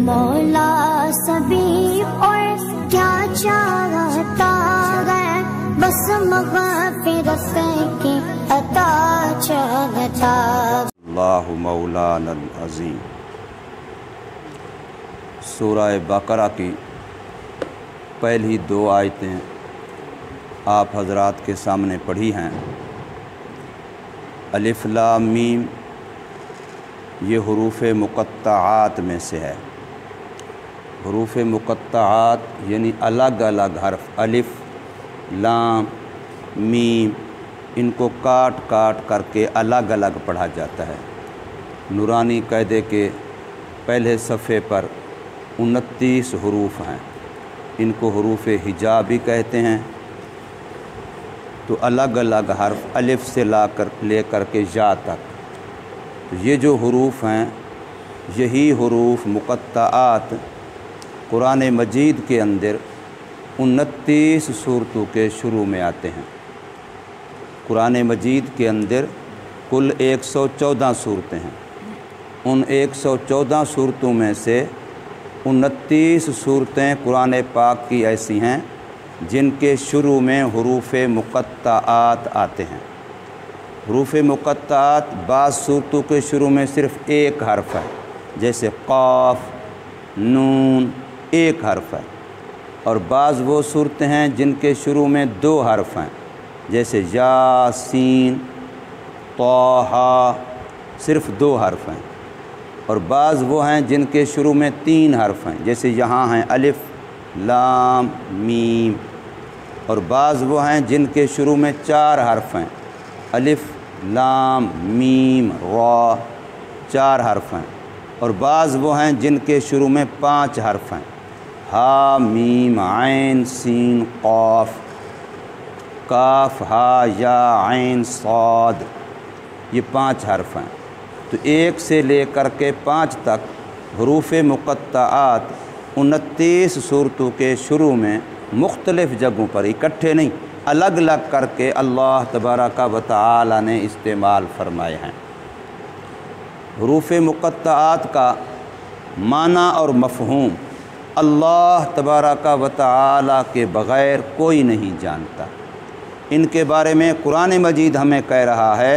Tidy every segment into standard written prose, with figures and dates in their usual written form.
مولا سبھی اور کیا چاہتا ہے، بس مغفرت کی عطا چاہتا۔ اللہ مولانا العظیم۔ سورہ بقرہ کی پہلی 2 آیتیں آپ حضرات کے سامنے پڑھی ہیں۔ الف لام میم یہ حروف مقطعات میں سے ہے۔ حروف مقطعات یعنی الگ الگ حرف، الف لام میم، ان کو کاٹ کاٹ کر کے الگ الگ پڑھا جاتا ہے۔ نورانی قاعدے کے پہلے صفحے پر 29 حروف ہیں، ان کو حروف ہجا بھی کہتے ہیں۔ تو الگ الگ حرف الف سے لے کر کے یا تک، یہ جو حروف ہیں یہی حروف مقطعات قرآن مجید کے اندر 29 سورتوں کے شروع میں آتے ہیں۔ قرآن مجید کے اندر کل 114 صورتیں ہیں۔ ان 114 صورتوں میں سے 29 صورتیں قرآن پاک کی ایسی ہیں جن کے شروع میں حروف مقطعات آتے ہیں۔ حروف مقطعات بعض صورتوں کے شروع میں صرف ایک حرف ہے، جیسے قاف نون ایک حرف ہے، اور بعض وہ صورتیں ہیں جن کے شروع میں 2 حرف ہیں، جیسے یاسین طٰہٰ صرف 2 حرف ہیں، اور بعض وہ ہیں جن کے شروع میں 3 حرف ہیں، جیسے یہاں ہیں الف لام میم، اور بعض وہ ہیں جن کے شروع میں 4 حرف ہیں، الف لام میم را 4 حرف ہیں، اور بعض وہ ہیں جن کے شروع میں 5 حرف ہیں، ہا میم عین سین قاف، کاف ہا یا عین صاد، یہ 5 حرف ہیں۔ تو 1 سے لے کر کے 5 تک حروف مقطعات 29 صورتوں کے شروع میں مختلف جگہوں پر، اکٹھے نہیں، الگ الگ کر کے اللہ تبارک و تعالی نے استعمال فرمائے ہیں۔ حروف مقطعات کا معنی اور مفہوم اللہ تبارک و تعالی کے بغیر کوئی نہیں جانتا۔ ان کے بارے میں قرآن مجید ہمیں کہہ رہا ہے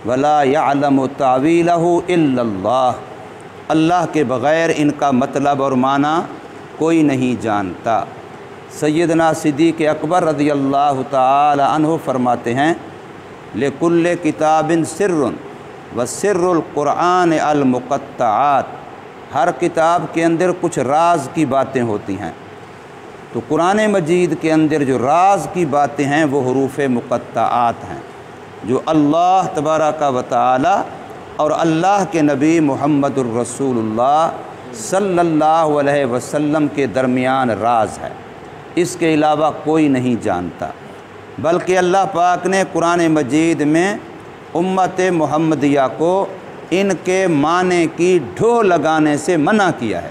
وَلَا يَعْلَمُ تَعْوِيلَهُ إِلَّا اللَّهُ، اللہ کے بغیر ان کا مطلب اور معنی کوئی نہیں جانتا۔ سیدنا صدیق اکبر رضی اللہ تعالی عنہ فرماتے ہیں لِكُلِّ كِتَابٍ سِرٌّ وَسِرُّ الْقُرْآنِ الْمُقَطَّعَاتِ، ہر کتاب کے اندر کچھ راز کی باتیں ہوتی ہیں، تو قرآن مجید کے اندر جو راز کی باتیں ہیں وہ حروف مقطعات ہیں، جو اللہ تبارک و تعالی اور اللہ کے نبی محمد الرسول اللہ صلی اللہ علیہ وسلم کے درمیان راز ہے، اس کے علاوہ کوئی نہیں جانتا۔ بلکہ اللہ پاک نے قرآن مجید میں امت محمدیہ کو ان کے معنی کی ڈھو لگانے سے منع کیا ہے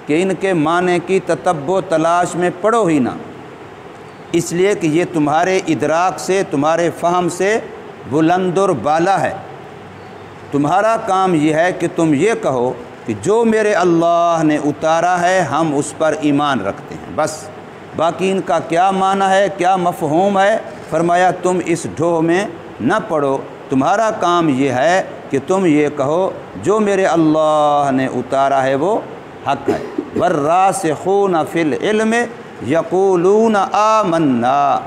کہ ان کے معنی کی تتبع تلاش میں پڑو ہی نہ، اس لیے کہ یہ تمہارے ادراک سے، تمہارے فہم سے بلند اور بالا ہے۔ تمہارا کام یہ ہے کہ تم یہ کہو کہ جو میرے اللہ نے اتارا ہے ہم اس پر ایمان رکھتے ہیں، بس باقی ان کا کیا معنی ہے، کیا مفہوم ہے، فرمایا تم اس ڈھو میں نہ پڑو، تمہارا کام یہ ہے کہ تم یہ کہو جو میرے اللہ نے اتارا ہے وہ حق ہے۔ وَالرَّاسِخُونَ فِي الْعِلْمِ يَقُولُونَ آمَنَّا،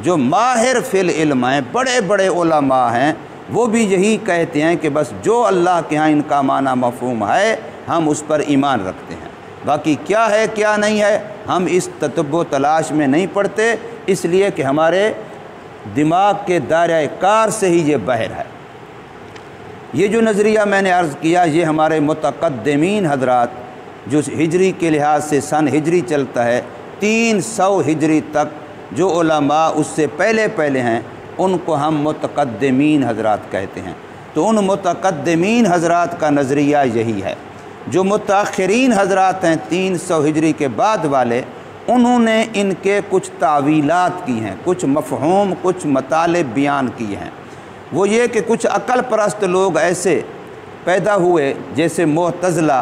جو ماہر فی العلم ہیں، بڑے بڑے علماء ہیں، وہ بھی یہی کہتے ہیں کہ بس جو اللہ کے ہاں ان کا معنی مفہوم ہے ہم اس پر ایمان رکھتے ہیں، باقی کیا ہے کیا نہیں ہے ہم اس تتبع تلاش میں نہیں پڑتے، اس لیے کہ ہمارے دماغ کے دائرہ کار سے ہی یہ باہر ہے۔ یہ جو نظریہ میں نے عرض کیا یہ ہمارے متقدمین حضرات جو ہجری کے لحاظ سے سن ہجری چلتا ہے 300 ہجری تک جو علماء اس سے پہلے ہیں ان کو ہم متقدمین حضرات کہتے ہیں۔ تو ان متقدمین حضرات کا نظریہ یہی ہے۔ جو متاخرین حضرات ہیں 300 ہجری کے بعد والے، انہوں نے ان کے کچھ تعویلات کی ہیں، کچھ مفہوم، کچھ مطالب بیان کیے ہیں۔ وہ یہ کہ کچھ عقل پرست لوگ ایسے پیدا ہوئے جیسے معتزلہ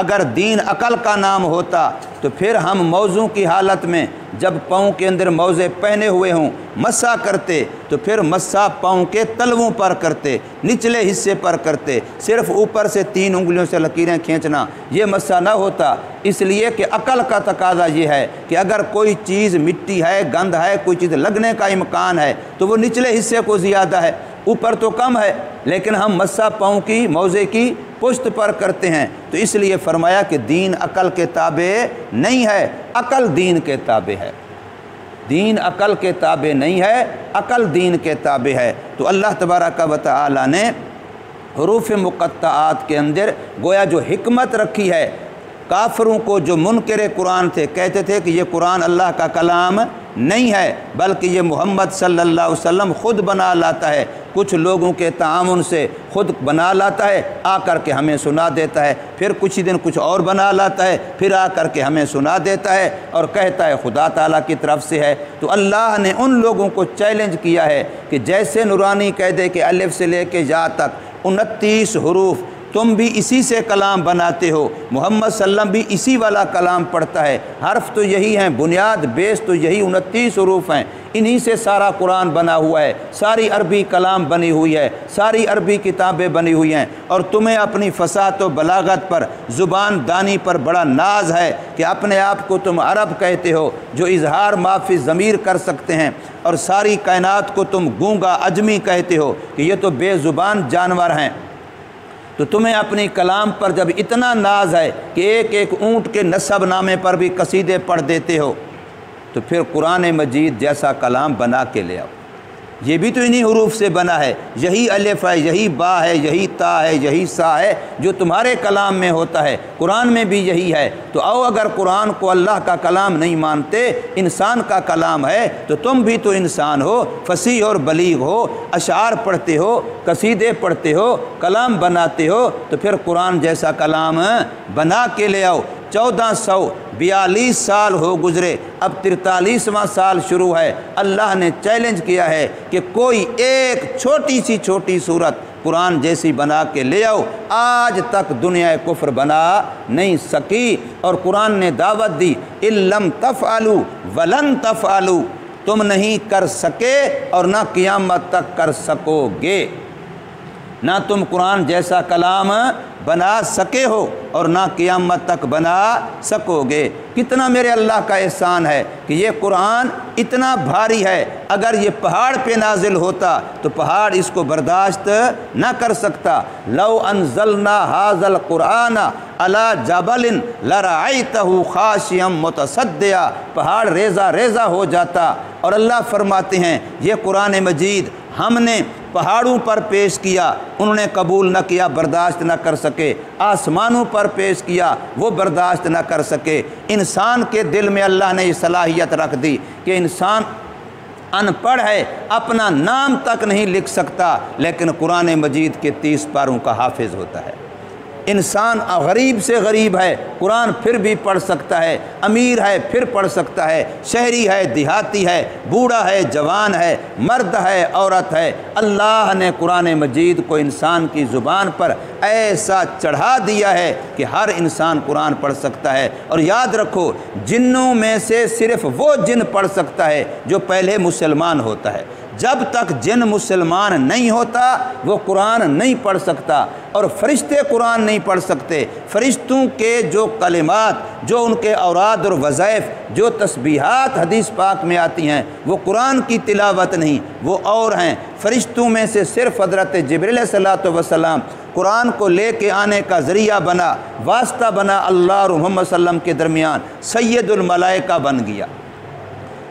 اگر دین عقل کا نام ہوتا تو پھر ہم موضوع کی حالت میں جب پاؤں کے اندر موزے پہنے ہوئے ہوں مسح کرتے تو پھر مسح پاؤں کے تلووں پر کرتے، نچلے حصے پر کرتے، صرف اوپر سے 3 انگلیوں سے لکیریں کھینچنا یہ مسح نہ ہوتا۔ اس لیے کہ عقل کا تقاضا یہ ہے کہ اگر کوئی چیز مٹی ہے، گند ہے، کوئی چیز لگنے کا امکان ہے تو وہ نچلے حصے کو زیادہ ہے، اوپر تو کم ہے، لیکن ہم مسح پاؤں کی موزے کی پشت پر کرتے ہیں۔ تو اس لیے فرمایا کہ دین عقل کے تابع نہیں ہے، عقل دین کے تابع ہے۔ دین عقل کے تابع نہیں ہے، عقل دین کے تابع ہے۔ تو اللہ تبارک و تعالی نے حروف مقطعات کے اندر گویا جو حکمت رکھی ہے، کافروں کو جو منکر قرآن تھے کہتے تھے کہ یہ قرآن اللہ کا کلام نہیں ہے بلکہ یہ محمد صلی اللہ علیہ وسلم خود بنا لاتا ہے، کچھ لوگوں کے تعاون سے خود بنا لاتا ہے، آ کر کے ہمیں سنا دیتا ہے، پھر کچھ دن کچھ اور بنا لاتا ہے، پھر آ کر کے ہمیں سنا دیتا ہے اور کہتا ہے خدا تعالیٰ کی طرف سے ہے۔ تو اللہ نے ان لوگوں کو چیلنج کیا ہے کہ جیسے نورانی کہہ دے کہ الف سے لے کے یا تک 29 حروف تم بھی اسی سے کلام بناتے ہو، محمد صلی اللہ علیہ وسلم بھی اسی والا کلام پڑھتا ہے، حرف تو یہی ہیں، بنیاد بیس تو یہی 29 حروف ہیں، انہی سے سارا قرآن بنا ہوا ہے، ساری عربی کلام بنی ہوئی ہے، ساری عربی کتابیں بنی ہوئی ہیں، اور تمہیں اپنی فصاحت و بلاغت پر، زبان دانی پر بڑا ناز ہے کہ اپنے آپ کو تم عرب کہتے ہو جو اظہار معافی ضمیر کر سکتے ہیں، اور ساری کائنات کو تم گونگا عجمی کہتے ہو کہ یہ تو بے زبان جانور ہیں۔ تو تمہیں اپنی کلام پر جب اتنا ناز ہے کہ ایک ایک اونٹ کے نسب نامے پر بھی قصیدے پڑھ دیتے ہو تو پھر قرآن مجید جیسا کلام بنا کے لے آؤ۔ یہ بھی تو انہی حروف سے بنا ہے، یہی الف ہے، یہی با ہے، یہی تا ہے، یہی سا ہے جو تمہارے کلام میں ہوتا ہے، قرآن میں بھی یہی ہے۔ تو آؤ اگر قرآن کو اللہ کا کلام نہیں مانتے، انسان کا کلام ہے، تو تم بھی تو انسان ہو، فصیح اور بلیغ ہو، اشعار پڑھتے ہو، قصیدے پڑھتے ہو، کلام بناتے ہو، تو پھر قرآن جیسا کلام بنا کے لے آؤ۔ 1442 سال ہو گزرے، اب 43واں سال شروع ہے، اللہ نے چیلنج کیا ہے کہ کوئی ایک چھوٹی سی چھوٹی صورت قرآن جیسی بنا کے لے آؤ۔ آج تک دنیا کفر بنا نہیں سکی، اور قرآن نے دعوت دی اِن لم تفعلوا ولن تفعلوا، تم نہیں کر سکے اور نہ قیامت تک کر سکو گے، نہ تم قرآن جیسا کلام بنا سکے ہو اور نہ قیامت تک بنا سکو گے۔ کتنا میرے اللہ کا احسان ہے کہ یہ قرآن اتنا بھاری ہے، اگر یہ پہاڑ پہ نازل ہوتا تو پہاڑ اس کو برداشت نہ کر سکتا۔ لو انزلنا ھذا القرآن علی جبل لرأیتہ خاشعا متصدعا، پہاڑ ریزہ ریزہ ہو جاتا۔ اور اللہ فرماتے ہیں یہ قرآن مجید ہم نے پہاڑوں پر پیش کیا، انہوں نے قبول نہ کیا، برداشت نہ کر سکے، آسمانوں پر پیش کیا، وہ برداشت نہ کر سکے۔ انسان کے دل میں اللہ نے یہ صلاحیت رکھ دی کہ انسان ان پڑھ ہے، اپنا نام تک نہیں لکھ سکتا، لیکن قرآن مجید کے 30 پاروں کا حافظ ہوتا ہے۔ انسان غریب سے غریب ہے، قرآن پھر بھی پڑھ سکتا ہے، امیر ہے پھر پڑھ سکتا ہے، شہری ہے دیہاتی ہے، بوڑھا ہے جوان ہے، مرد ہے عورت ہے۔ اللہ نے قرآن مجید کو انسان کی زبان پر ایسا چڑھا دیا ہے کہ ہر انسان قرآن پڑھ سکتا ہے۔ اور یاد رکھو، جنوں میں سے صرف وہ جن پڑھ سکتا ہے جو پہلے مسلمان ہوتا ہے۔ جب تک جن مسلمان نہیں ہوتا وہ قرآن نہیں پڑھ سکتا، اور فرشتے قرآن نہیں پڑھ سکتے۔ فرشتوں کے جو کلمات، جو ان کے اوراد اور وظائف، جو تسبیحات حدیث پاک میں آتی ہیں، وہ قرآن کی تلاوت نہیں، وہ اور ہیں۔ فرشتوں میں سے صرف حضرت جبریل علیہ السلام قرآن کو لے کے آنے کا ذریعہ بنا، واسطہ بنا، اللہ اور محمد صلی اللہ علیہ وسلم کے درمیان سید الملائکہ بن گیا۔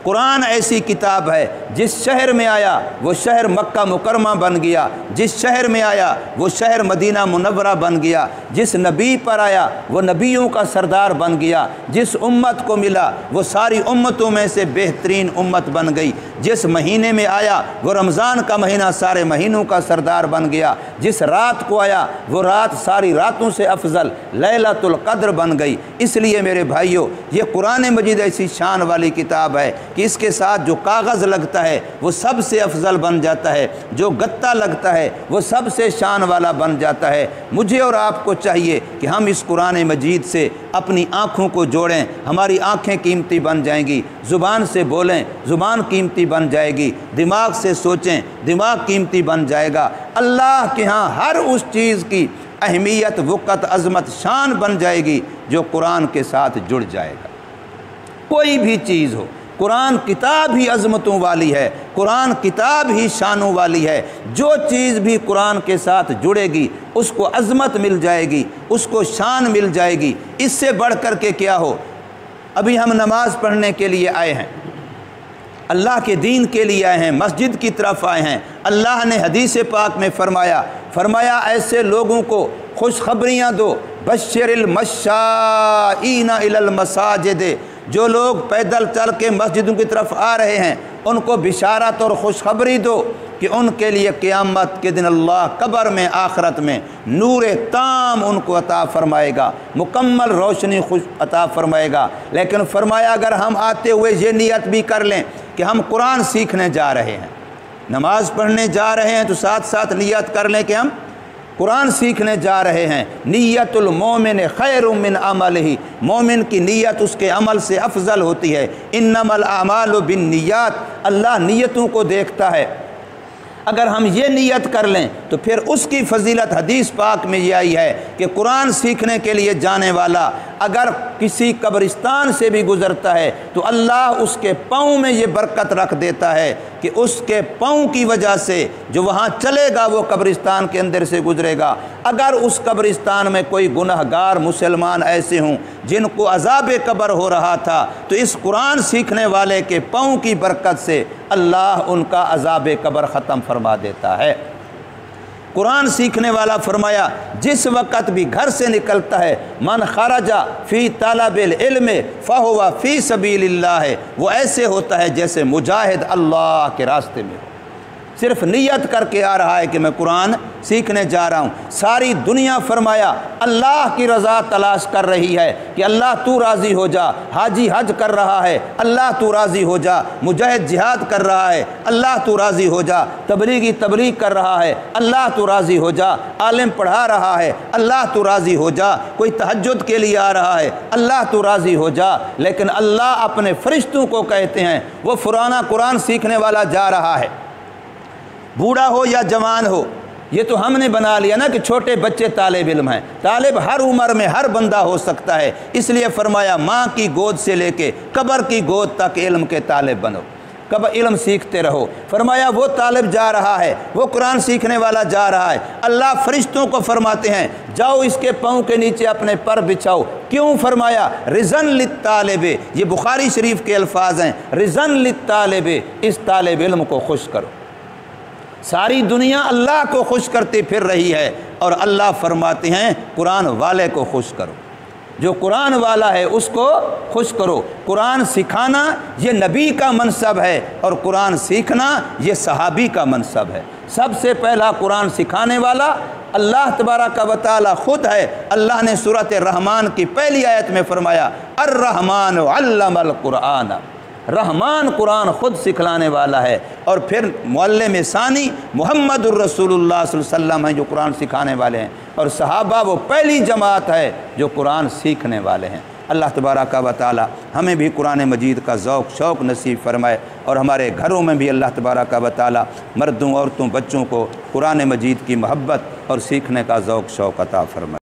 قرآن ایسی کتاب ہے جس شہر میں آیا وہ شہر مکہ مکرمہ بن گیا، جس شہر میں آیا وہ شہر مدینہ منورہ بن گیا، جس نبی پر آیا وہ نبیوں کا سردار بن گیا، جس امت کو ملا وہ ساری امتوں میں سے بہترین امت بن گئی، جس مہینے میں آیا وہ رمضان کا مہینہ سارے مہینوں کا سردار بن گیا، جس رات کو آیا وہ رات ساری راتوں سے افضل لیلۃ القدر بن گئی۔ اس لیے میرے بھائیوں، یہ قرآن مجید ایسی شان والی کتاب ہے کہ کہ اس کے ساتھ جو کاغذ لگتا ہے وہ سب سے افضل بن جاتا ہے، جو گتا لگتا ہے وہ سب سے شان والا بن جاتا ہے۔ مجھے اور آپ کو چاہیے کہ ہم اس قرآن مجید سے اپنی آنکھوں کو جوڑیں، ہماری آنکھیں قیمتی بن جائیں گی، زبان سے بولیں، زبان قیمتی بن جائے گی، دماغ سے سوچیں، دماغ قیمتی بن جائے گا۔ اللہ کے ہاں ہر اس چیز کی اہمیت، وقت، عظمت، شان بن جائے گی جو قرآن کے ساتھ جڑ جائے گا۔ کوئی بھی چیز ہو، قرآن کتاب ہی عظمتوں والی ہے، قرآن کتاب ہی شانوں والی ہے۔ جو چیز بھی قرآن کے ساتھ جڑے گی اس کو عظمت مل جائے گی، اس کو شان مل جائے گی۔ اس سے بڑھ کر کے کیا ہو؟ ابھی ہم نماز پڑھنے کے لیے آئے ہیں، اللہ کے دین کے لیے آئے ہیں، مسجد کی طرف آئے ہیں۔ اللہ نے حدیث پاک میں فرمایا ایسے لوگوں کو خوشخبریاں دو، بشر المشائین الی المساجد، جو لوگ پیدل چل کے مسجدوں کی طرف آ رہے ہیں ان کو بشارت اور خوشخبری دو کہ ان کے لیے قیامت کے دن اللہ قبر میں، آخرت میں نور تام ان کو عطا فرمائے گا، مکمل روشنی عطا فرمائے گا۔ لیکن فرمایا اگر ہم آتے ہوئے یہ نیت بھی کر لیں کہ ہم قرآن سیکھنے جا رہے ہیں، نماز پڑھنے جا رہے ہیں، تو ساتھ ساتھ نیت کر لیں کہ ہم قرآن سیکھنے جا رہے ہیں۔ نیت المومن خیر من عملہ، مومن کی نیت اس کے عمل سے افضل ہوتی ہے۔ انما الاعمال بالنیات، اللہ نیتوں کو دیکھتا ہے۔ اگر ہم یہ نیت کر لیں تو پھر اس کی فضیلت حدیث پاک میں یہ آئی ہے کہ قرآن سیکھنے کے لیے جانے والا اگر کسی قبرستان سے بھی گزرتا ہے تو اللہ اس کے پاؤں میں یہ برکت رکھ دیتا ہے کہ اس کے پاؤں کی وجہ سے جو وہاں چلے گا وہ قبرستان کے اندر سے گزرے گا۔ اگر اس قبرستان میں کوئی گنہگار مسلمان ایسے ہوں جن کو عذاب قبر ہو رہا تھا تو اس قرآن سیکھنے والے کے پاؤں کی برکت سے اللہ ان کا عذاب قبر ختم فرما دیتا ہے۔ قرآن سیکھنے والا فرمایا جس وقت بھی گھر سے نکلتا ہے، من خرج فی طلب العلم فہو فی سبیل اللہ، وہ ایسے ہوتا ہے جیسے مجاہد اللہ کے راستے میں ہو، صرف نیت کر کے آ رہا ہے کہ میں قرآن سیکھنے جا رہا ہوں۔ ساری دنیا فرمایا اللہ کی رضا تلاش کر رہی ہے کہ اللہ تو راضی ہو جا، حاجی حج کر رہا ہے اللہ تو راضی ہو جا، مجاہد جہاد کر رہا ہے اللہ تو راضی ہو جا، تبلیغی تبلیغ کر رہا ہے اللہ تو راضی ہو جا، عالم پڑھا رہا ہے اللہ تو راضی ہو جا، کوئی تہجد کے لیے آ رہا ہے اللہ تو راضی ہو جا۔ لیکن اللہ اپنے فرشتوں کو کہتے ہیں وہ فلانا قرآن سیکھنے والا جا رہا ہے، بوڑھا ہو یا جوان ہو۔ یہ تو ہم نے بنا لیا نا کہ چھوٹے بچے طالب علم ہیں، طالب ہر عمر میں ہر بندہ ہو سکتا ہے، اس لیے فرمایا ماں کی گود سے لے کے قبر کی گود تک علم کے طالب بنو، کب علم سیکھتے رہو۔ فرمایا وہ طالب جا رہا ہے، وہ قرآن سیکھنے والا جا رہا ہے، اللہ فرشتوں کو فرماتے ہیں جاؤ اس کے پاؤں کے نیچے اپنے پر بچھاؤ۔ کیوں؟ فرمایا رضن للطالب، یہ بخاری شریف کے الفاظ ہیں، رضن للطالب، اس طالب علم کو خوش کرو۔ ساری دنیا اللہ کو خوش کرتی پھر رہی ہے اور اللہ فرماتے ہیں قرآن والے کو خوش کرو، جو قرآن والا ہے اس کو خوش کرو۔ قرآن سکھانا یہ نبی کا منصب ہے اور قرآن سیکھنا یہ صحابی کا منصب ہے۔ سب سے پہلا قرآن سکھانے والا اللہ تبارک و تعالی خود ہے۔ اللہ نے سورۃ الرحمن کی پہلی آیت میں فرمایا الرحمن علم القرآن، رحمان قرآن خود سکھلانے والا ہے۔ اور پھر معلم ثانی محمد الرسول اللہ صلی اللہ علیہ وسلم ہیں جو قرآن سکھانے والے ہیں، اور صحابہ وہ پہلی جماعت ہے جو قرآن سیکھنے والے ہیں۔ اللہ تبارک و تعالی ہمیں بھی قرآن مجید کا ذوق شوق نصیب فرمائے، اور ہمارے گھروں میں بھی اللہ تبارک و تعالی مردوں، عورتوں، بچوں کو قرآن مجید کی محبت اور سیکھنے کا ذوق شوق عطا فرمائے۔